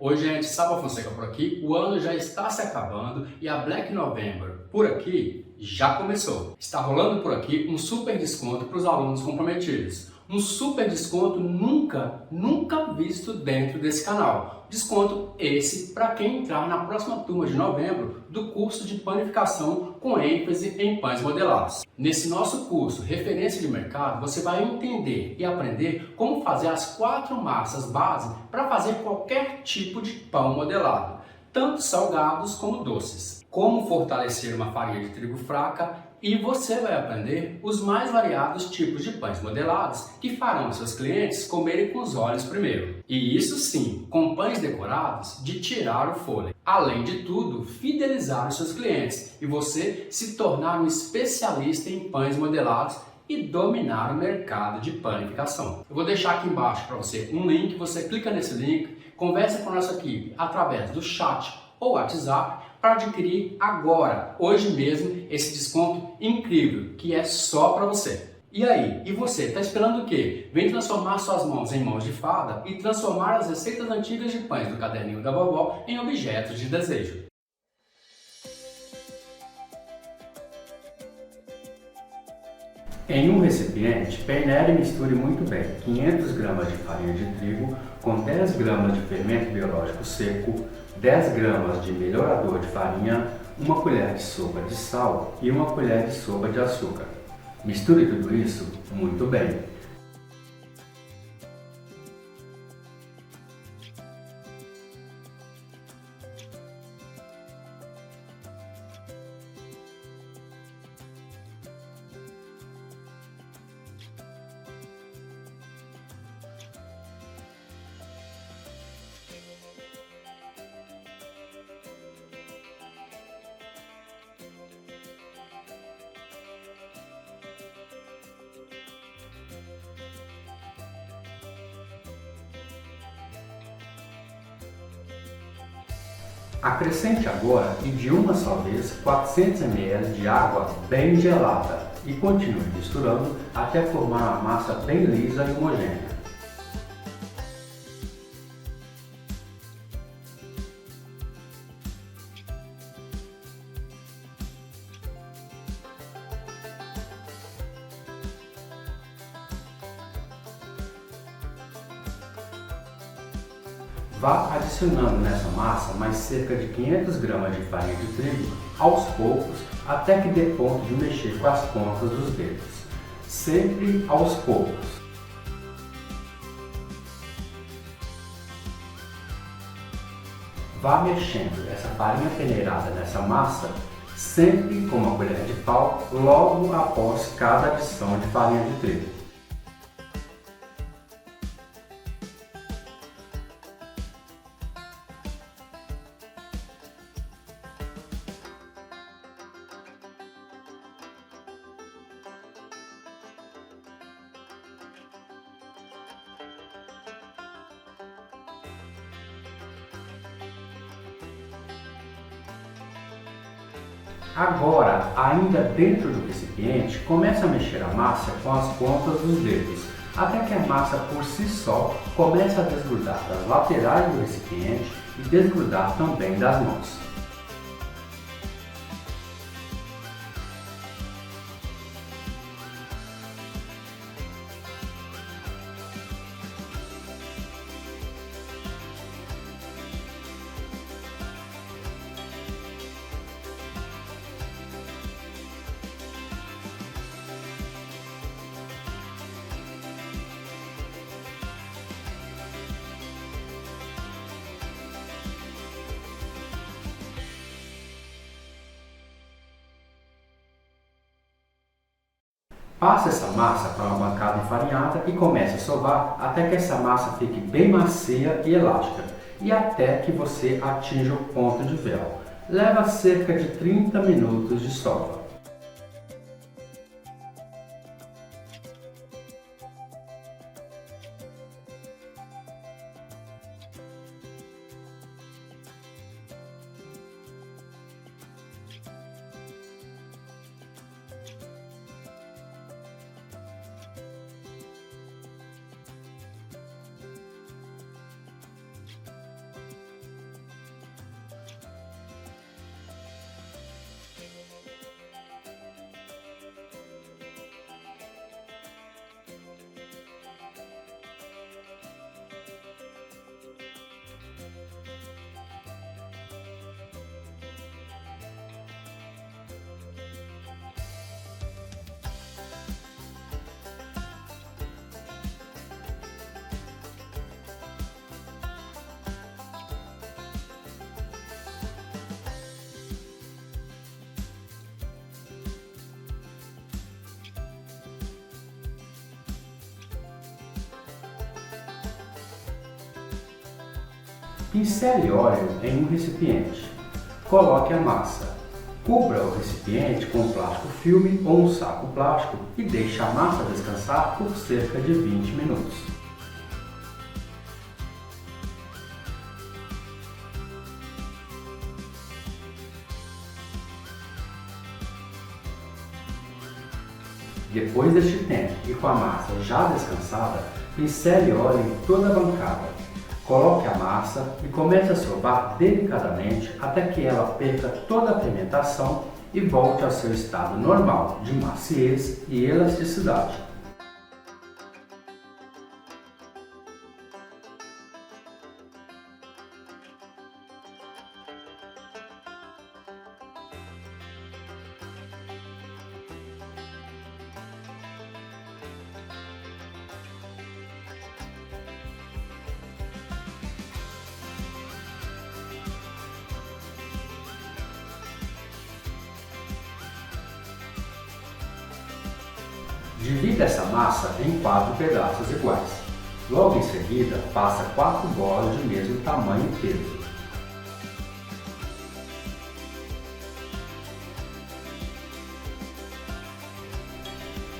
Oi gente, Saba Fonseca por aqui. O ano já está se acabando e a Black November por aqui já começou. Está rolando por aqui um super desconto para os alunos comprometidos. Um super desconto nunca visto dentro desse canal. Desconto esse para quem entrar na próxima turma de novembro do curso de panificação com ênfase em pães modelados. Nesse nosso curso Referência de Mercado, você vai entender e aprender como fazer as 4 massas base para fazer qualquer tipo de pão modelado, tanto salgados como doces. Como fortalecer uma farinha de trigo fraca, e você vai aprender os mais variados tipos de pães modelados que farão seus clientes comerem com os olhos primeiro. E isso sim, com pães decorados de tirar o fôlego. Além de tudo, fidelizar os seus clientes e você se tornar um especialista em pães modelados e dominar o mercado de panificação. Eu vou deixar aqui embaixo para você um link, você clica nesse link, conversa com a nossa equipe através do chat ou WhatsApp para adquirir agora, hoje mesmo, esse desconto incrível que é só para você. E aí, e você, está esperando o quê? Vem transformar suas mãos em mãos de fada e transformar as receitas antigas de pães do caderninho da vovó em objetos de desejo. Em um recipiente, peneire e misture muito bem 500 gramas de farinha de trigo com 10 gramas de fermento biológico seco, 10 gramas de melhorador de farinha, uma colher de sopa de sal e uma colher de sopa de açúcar. Misture tudo isso muito bem. Acrescente agora e de uma só vez 400 ml de água bem gelada e continue misturando até formar uma massa bem lisa e homogênea. Vá adicionando nessa massa mais cerca de 500 gramas de farinha de trigo aos poucos até que dê ponto de mexer com as pontas dos dedos, sempre aos poucos. Vá mexendo essa farinha peneirada nessa massa sempre com uma colher de pau logo após cada adição de farinha de trigo. Agora, ainda dentro do recipiente, comece a mexer a massa com as pontas dos dedos, até que a massa por si só comece a desgrudar das laterais do recipiente e desgrudar também das mãos. Passe essa massa para uma bancada enfarinhada e comece a sovar até que essa massa fique bem macia e elástica e até que você atinja o ponto de véu. Leva cerca de 30 minutos de sova. Pincele óleo em um recipiente. Coloque a massa. Cubra o recipiente com plástico filme ou um saco plástico e deixe a massa descansar por cerca de 20 minutos. Depois deste tempo e com a massa já descansada, pincele óleo em toda a bancada. Coloque a massa e comece a sovar delicadamente até que ela perca toda a pigmentação e volte ao seu estado normal de maciez e elasticidade. Divida essa massa em 4 pedaços iguais. Logo em seguida, faça 4 bolas de mesmo tamanho e peso.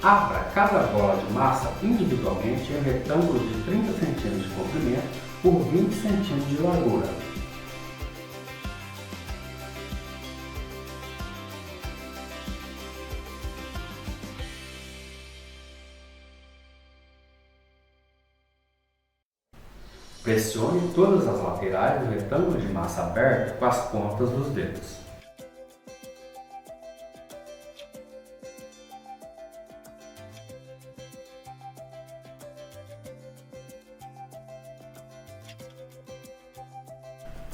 Abra cada bola de massa individualmente em um retângulo de 30 cm de comprimento por 20 cm de largura. Pressione todas as laterais do retângulo de massa aberto com as pontas dos dedos.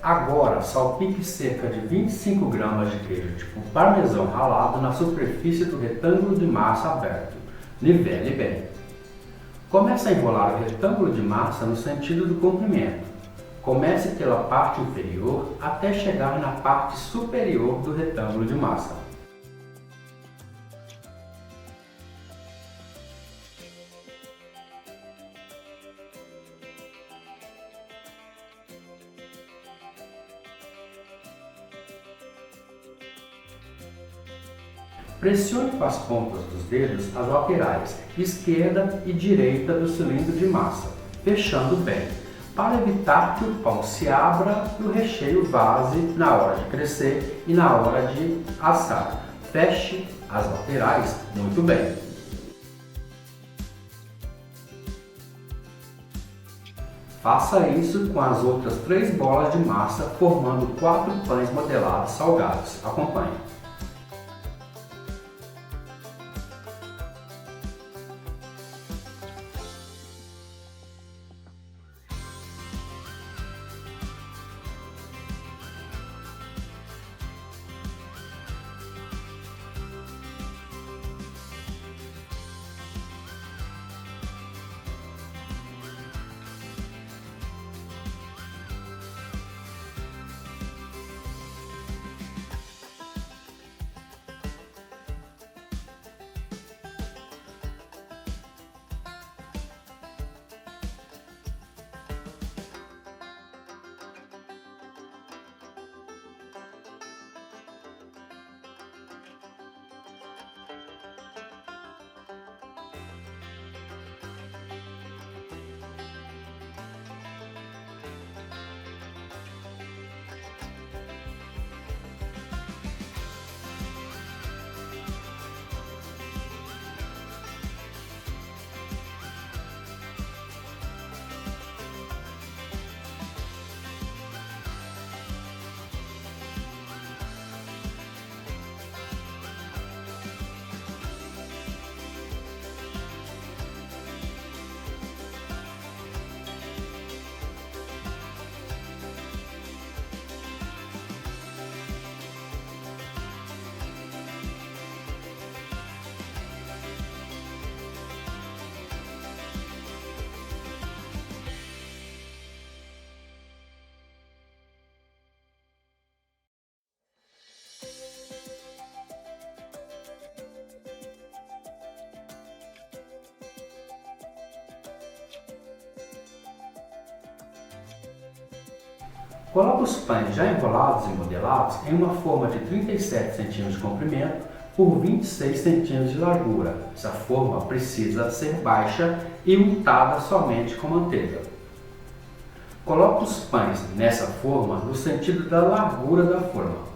Agora, salpique cerca de 25 gramas de queijo tipo parmesão ralado na superfície do retângulo de massa aberto. Nivele bem. Comece a enrolar o retângulo de massa no sentido do comprimento. Comece pela parte inferior até chegar na parte superior do retângulo de massa. Pressione com as pontas dos dedos as laterais esquerda e direita do cilindro de massa, fechando bem, para evitar que o pão se abra e o recheio vaze na hora de crescer e na hora de assar. Feche as laterais muito bem. Faça isso com as outras 3 bolas de massa, formando 4 pães modelados salgados. Acompanhe. Coloque os pães já enrolados e modelados em uma forma de 37 cm de comprimento por 26 cm de largura. Essa forma precisa ser baixa e untada somente com manteiga. Coloque os pães nessa forma no sentido da largura da forma.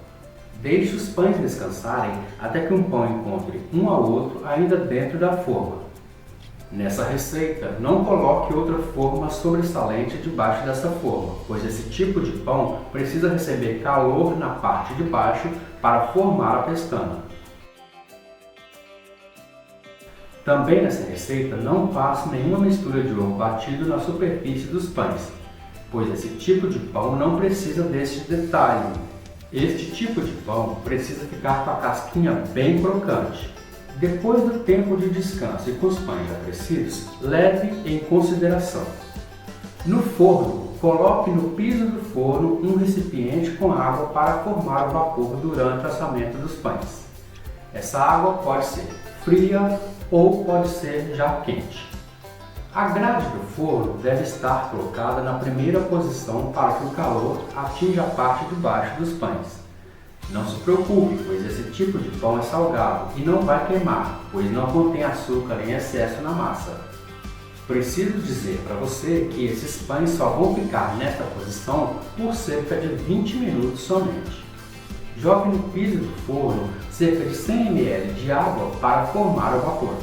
Deixe os pães descansarem até que um pão encontre um ao outro ainda dentro da forma. Nessa receita, não coloque outra forma sobressalente debaixo dessa forma, pois esse tipo de pão precisa receber calor na parte de baixo para formar a pestana. Também nessa receita, não passe nenhuma mistura de ovo batido na superfície dos pães, pois esse tipo de pão não precisa deste detalhe. Este tipo de pão precisa ficar com a casquinha bem crocante. Depois do tempo de descanso e com os pães aquecidos, leve em consideração. No forno, coloque no piso do forno um recipiente com água para formar o vapor durante o assamento dos pães. Essa água pode ser fria ou pode ser já quente. A grade do forno deve estar colocada na primeira posição para que o calor atinja a parte de baixo dos pães. Não se preocupe, pois esse tipo de pão é salgado e não vai queimar, pois não contém açúcar em excesso na massa. Preciso dizer para você que esses pães só vão ficar nesta posição por cerca de 20 minutos somente. Jogue no piso do forno cerca de 100 ml de água para formar o vapor.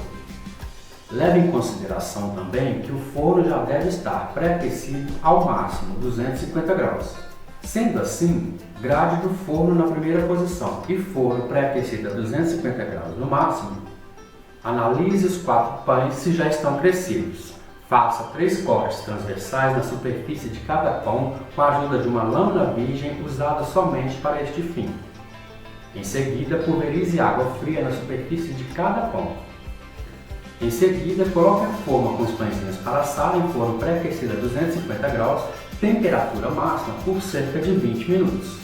Leve em consideração também que o forno já deve estar pré-aquecido ao máximo 250 graus. Sendo assim, grade do forno na primeira posição e forno pré-aquecido a 250 graus no máximo. Analise os 4 pães se já estão crescidos. Faça 3 cortes transversais na superfície de cada pão com a ajuda de uma lâmina virgem usada somente para este fim. Em seguida, pulverize água fria na superfície de cada pão. Em seguida, coloque a forma com os pãezinhos para assar em forno pré-aquecido a 250 graus, temperatura máxima por cerca de 20 minutos.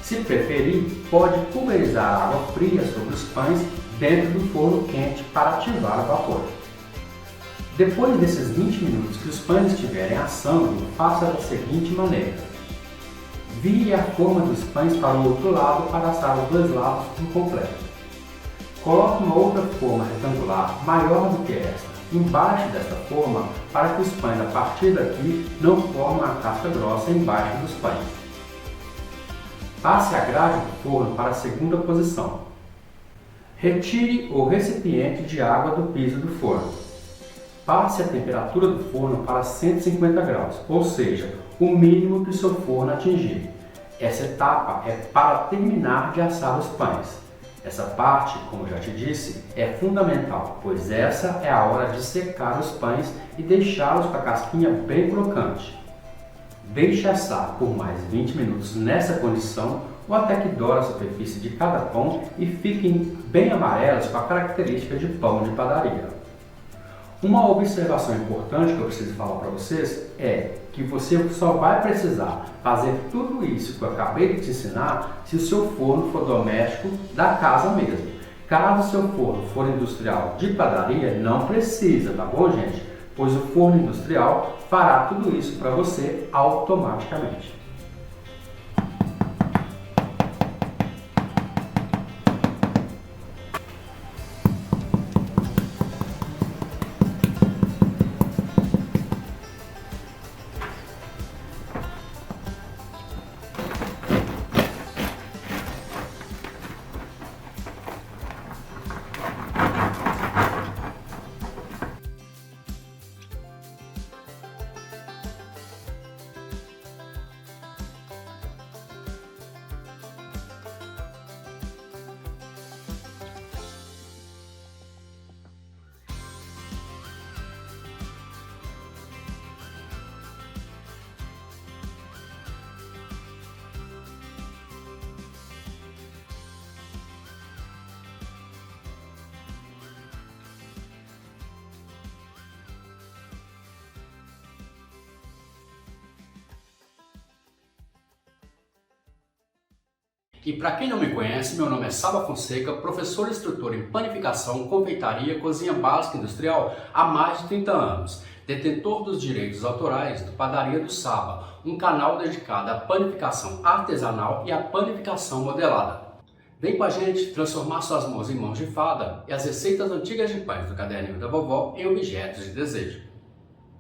Se preferir, pode pulverizar água fria sobre os pães dentro do forno quente para ativar o vapor. Depois desses 20 minutos que os pães estiverem assando, faça da seguinte maneira. Vire a forma dos pães para o outro lado para assar os dois lados por completo. Coloque uma outra forma retangular maior do que esta, embaixo desta forma, para que os pães a partir daqui não formem a casca grossa embaixo dos pães. Passe a grade do forno para a segunda posição. Retire o recipiente de água do piso do forno. Passe a temperatura do forno para 150 graus, ou seja, o mínimo que o seu forno atingir. Essa etapa é para terminar de assar os pães. Essa parte, como já te disse, é fundamental, pois essa é a hora de secar os pães e deixá-los com a casquinha bem crocante. Deixe assar por mais 20 minutos nessa condição ou até que doure a superfície de cada pão e fiquem bem amarelos com a característica de pão de padaria. Uma observação importante que eu preciso falar para vocês é que você só vai precisar fazer tudo isso que eu acabei de te ensinar se o seu forno for doméstico da casa mesmo. Caso o seu forno for industrial de padaria, não precisa, tá bom, gente? Pois o forno industrial fará tudo isso para você automaticamente. E para quem não me conhece, meu nome é Saba Fonseca, professor e instrutor em panificação, confeitaria, cozinha básica industrial há mais de 30 anos. detentor dos direitos autorais do Padaria do Saba, um canal dedicado à panificação artesanal e à panificação modelada. Vem com a gente transformar suas mãos em mãos de fada e as receitas antigas de pães do caderninho da vovó em objetos de desejo.